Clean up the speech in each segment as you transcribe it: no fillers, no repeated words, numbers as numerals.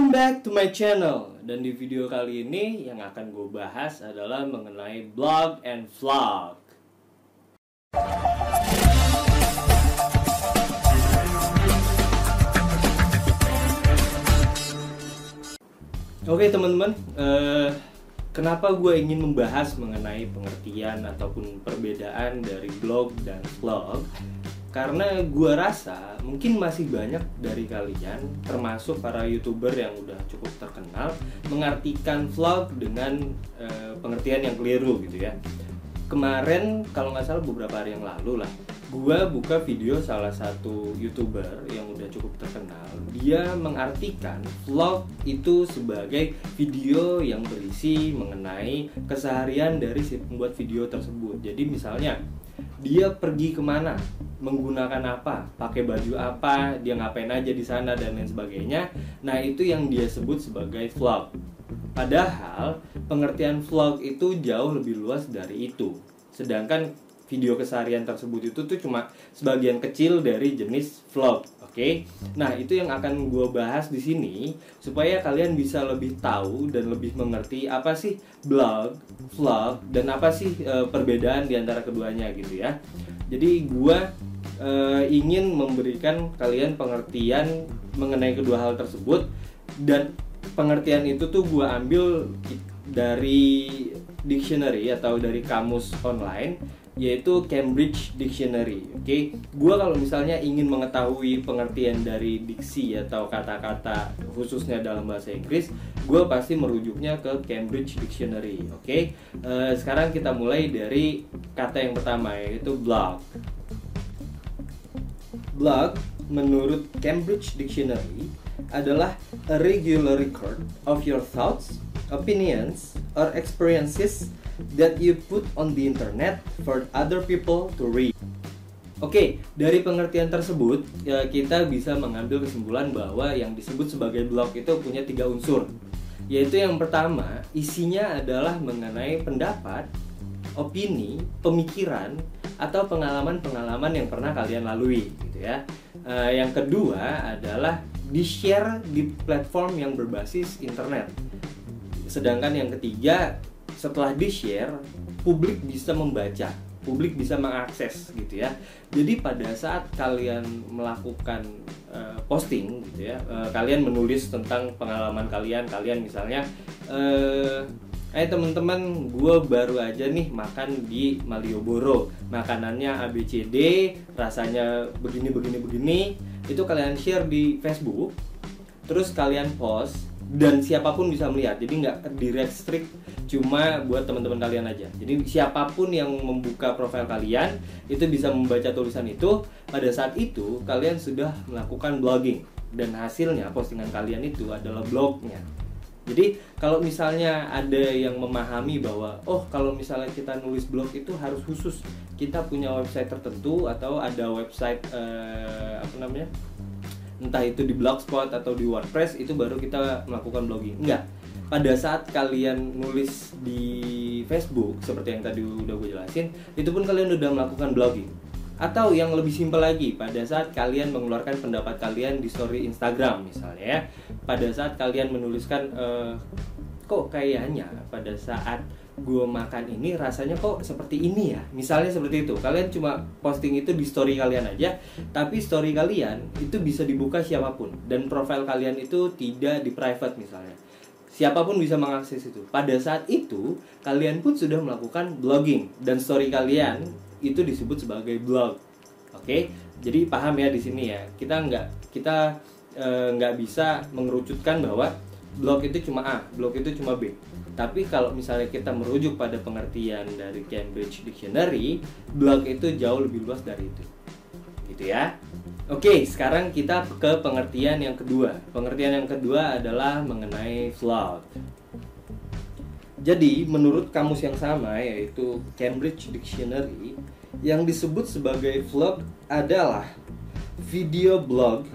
Welcome back to my channel. Dan di video kali ini yang akan gue bahas adalah mengenai blog and vlog. Oke teman-teman, kenapa gue ingin membahas mengenai pengertian ataupun perbedaan dari blog dan vlog? Karena gue rasa mungkin masih banyak dari kalian, termasuk para YouTuber yang udah cukup terkenal, mengartikan vlog dengan pengertian yang keliru gitu ya. Kemarin kalau nggak salah beberapa hari yang lalu lah, gue buka video salah satu YouTuber yang udah cukup terkenal. Dia mengartikan vlog itu sebagai video yang berisi mengenai keseharian dari si pembuat video tersebut. Jadi misalnya dia pergi kemana, menggunakan apa, pakai baju apa, dia ngapain aja di sana dan lain sebagainya. Nah itu yang dia sebut sebagai vlog. Padahal pengertian vlog itu jauh lebih luas dari itu. Sedangkan video keseharian tersebut itu tuh cuma sebagian kecil dari jenis vlog. Oke? Nah itu yang akan gue bahas di sini supaya kalian bisa lebih tahu dan lebih mengerti apa sih blog, vlog, dan apa sih perbedaan di antara keduanya gitu ya. Jadi gue ingin memberikan kalian pengertian mengenai kedua hal tersebut, dan pengertian itu tuh gue ambil dari dictionary atau dari kamus online, yaitu Cambridge Dictionary. Oke, gue kalau misalnya ingin mengetahui pengertian dari diksi atau kata-kata khususnya dalam bahasa Inggris, gue pasti merujuknya ke Cambridge Dictionary. Oke, sekarang kita mulai dari kata yang pertama, yaitu blog. Blog menurut Cambridge Dictionary adalah a regular record of your thoughts, opinions, or experiences that you put on the internet for other people to read. Oke, dari pengertian tersebut ya, kita bisa mengambil kesimpulan bahwa yang disebut sebagai blog itu punya 3 unsur. Yaitu yang pertama, isinya adalah mengenai pendapat, opini, pemikiran, atau pengalaman-pengalaman yang pernah kalian lalui gitu ya. Yang kedua adalah di-share di platform yang berbasis internet. Sedangkan yang ketiga, setelah di-share, publik bisa membaca, publik bisa mengakses gitu ya. Jadi pada saat kalian melakukan posting gitu ya, kalian menulis tentang pengalaman kalian misalnya, teman-teman, gue baru aja nih makan di Malioboro, makanannya ABCD, rasanya begini. Itu kalian share di Facebook, terus kalian post, dan siapapun bisa melihat. Jadi nggak di-restrict cuma buat teman-teman kalian aja. Jadi siapapun yang membuka profil kalian itu bisa membaca tulisan itu. Pada saat itu kalian sudah melakukan blogging, dan hasilnya postingan kalian itu adalah blognya. Jadi kalau misalnya ada yang memahami bahwa kalau misalnya kita nulis blog itu harus khusus kita punya website tertentu atau ada website entah itu di Blogspot atau di WordPress, itu baru kita melakukan blogging. Enggak. Pada saat kalian nulis di Facebook seperti yang tadi udah gue jelasin, itu pun kalian udah melakukan blogging. Atau yang lebih simpel lagi, pada saat kalian mengeluarkan pendapat kalian di story Instagram misalnya ya, pada saat kalian menuliskan kok kayaknya pada saat gue makan ini rasanya kok seperti ini ya, misalnya seperti itu. Kalian cuma posting itu di story kalian aja, tapi story kalian itu bisa dibuka siapapun, dan profil kalian itu tidak di private misalnya. Siapapun bisa mengakses itu. Pada saat itu kalian pun sudah melakukan blogging, dan story kalian itu disebut sebagai blog. Oke, jadi paham ya di sini ya. Kita nggak bisa mengerucutkan bahwa blog itu cuma A, blog itu cuma B. Tapi kalau misalnya kita merujuk pada pengertian dari Cambridge Dictionary, blog itu jauh lebih luas dari itu. Gitu ya. Oke, sekarang kita ke pengertian yang kedua. Pengertian yang kedua adalah mengenai vlog. Jadi, menurut kamus yang sama, yaitu Cambridge Dictionary, yang disebut sebagai vlog adalah video blog,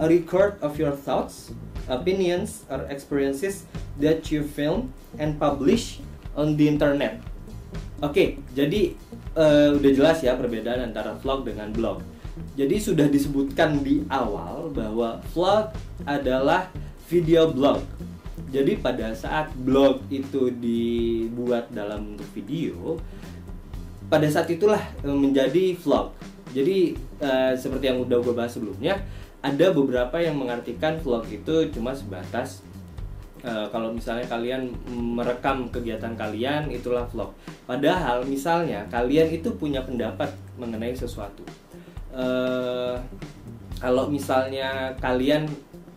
a record of your thoughts, opinions, or experiences that you film and publish on the internet. Oke, jadi udah jelas ya perbedaan antara vlog dengan blog. Jadi sudah disebutkan di awal bahwa vlog adalah video blog. Jadi pada saat blog itu dibuat dalam bentuk video, pada saat itulah menjadi vlog. Jadi seperti yang udah gue bahas sebelumnya, ada beberapa yang mengartikan vlog itu cuma sebatas kalau misalnya kalian merekam kegiatan kalian, itulah vlog. Padahal misalnya kalian itu punya pendapat mengenai sesuatu. Kalau misalnya kalian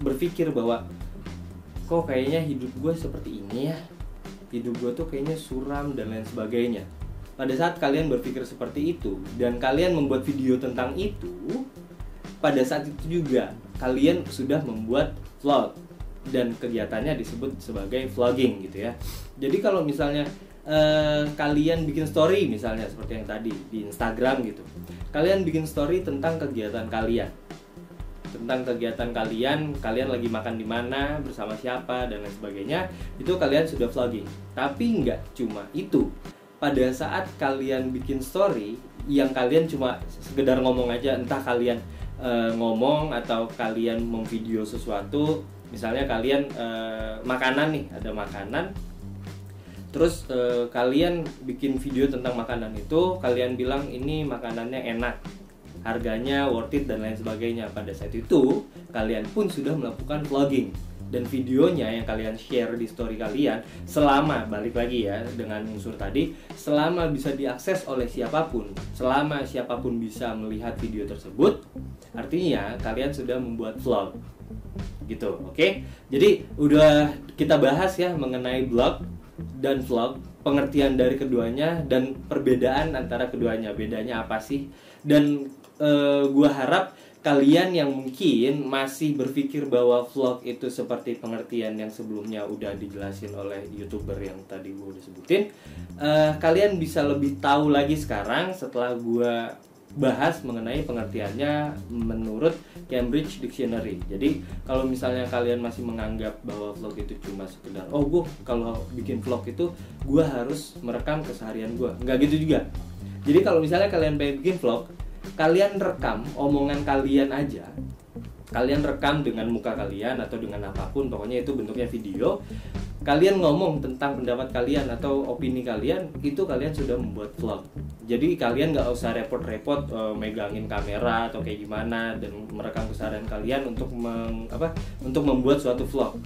berpikir bahwa kok kayaknya hidup gue seperti ini ya, hidup gue tuh kayaknya suram dan lain sebagainya. Pada saat kalian berpikir seperti itu dan kalian membuat video tentang itu, pada saat itu juga kalian sudah membuat vlog dan kegiatannya disebut sebagai vlogging gitu ya. Jadi kalau misalnya kalian bikin story misalnya seperti yang tadi di Instagram gitu, kalian bikin story tentang kegiatan kalian, kalian lagi makan di mana, bersama siapa dan lain sebagainya, itu kalian sudah vlogging. Tapi nggak cuma itu. Pada saat kalian bikin story yang kalian cuma sekedar ngomong aja, entah kalian ngomong atau kalian memvideo sesuatu, misalnya kalian makanan nih, ada makanan, terus kalian bikin video tentang makanan itu, kalian bilang ini makanannya enak, harganya worth it dan lain sebagainya. Pada saat itu kalian pun sudah melakukan vlogging, dan videonya yang kalian share di story kalian, selama, balik lagi ya dengan unsur tadi, selama bisa diakses oleh siapapun, selama siapapun bisa melihat video tersebut, artinya kalian sudah membuat vlog gitu. Oke? Jadi udah kita bahas ya mengenai blog dan vlog, pengertian dari keduanya dan perbedaan antara keduanya, bedanya apa sih. Dan gua harap kalian yang mungkin masih berpikir bahwa vlog itu seperti pengertian yang sebelumnya udah dijelasin oleh YouTuber yang tadi gua udah sebutin, kalian bisa lebih tahu lagi sekarang setelah gua bahas mengenai pengertiannya menurut Cambridge Dictionary. Jadi kalau misalnya kalian masih menganggap bahwa vlog itu cuma sekedar gue kalau bikin vlog itu gue harus merekam keseharian gue, nggak gitu juga. Jadi kalau misalnya kalian pengen bikin vlog, kalian rekam omongan kalian aja, kalian rekam dengan muka kalian atau dengan apapun, pokoknya itu bentuknya video. Kalian ngomong tentang pendapat kalian atau opini kalian, itu kalian sudah membuat vlog. Jadi kalian nggak usah repot-repot megangin kamera atau kayak gimana dan merekam keseharian kalian untuk membuat suatu vlog.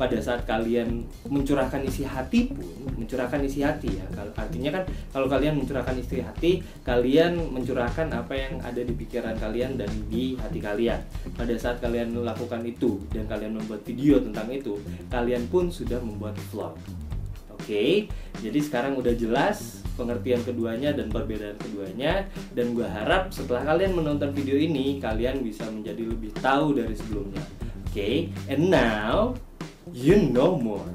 Pada saat kalian mencurahkan isi hati pun, mencurahkan isi hati ya, artinya kan kalau kalian mencurahkan isi hati, kalian mencurahkan apa yang ada di pikiran kalian dan di hati kalian. Pada saat kalian melakukan itu dan kalian membuat video tentang itu, kalian pun sudah membuat vlog. Oke, jadi sekarang udah jelas pengertian keduanya dan perbedaan keduanya, dan gue harap setelah kalian menonton video ini, kalian bisa menjadi lebih tahu dari sebelumnya. Oke, and now you know more.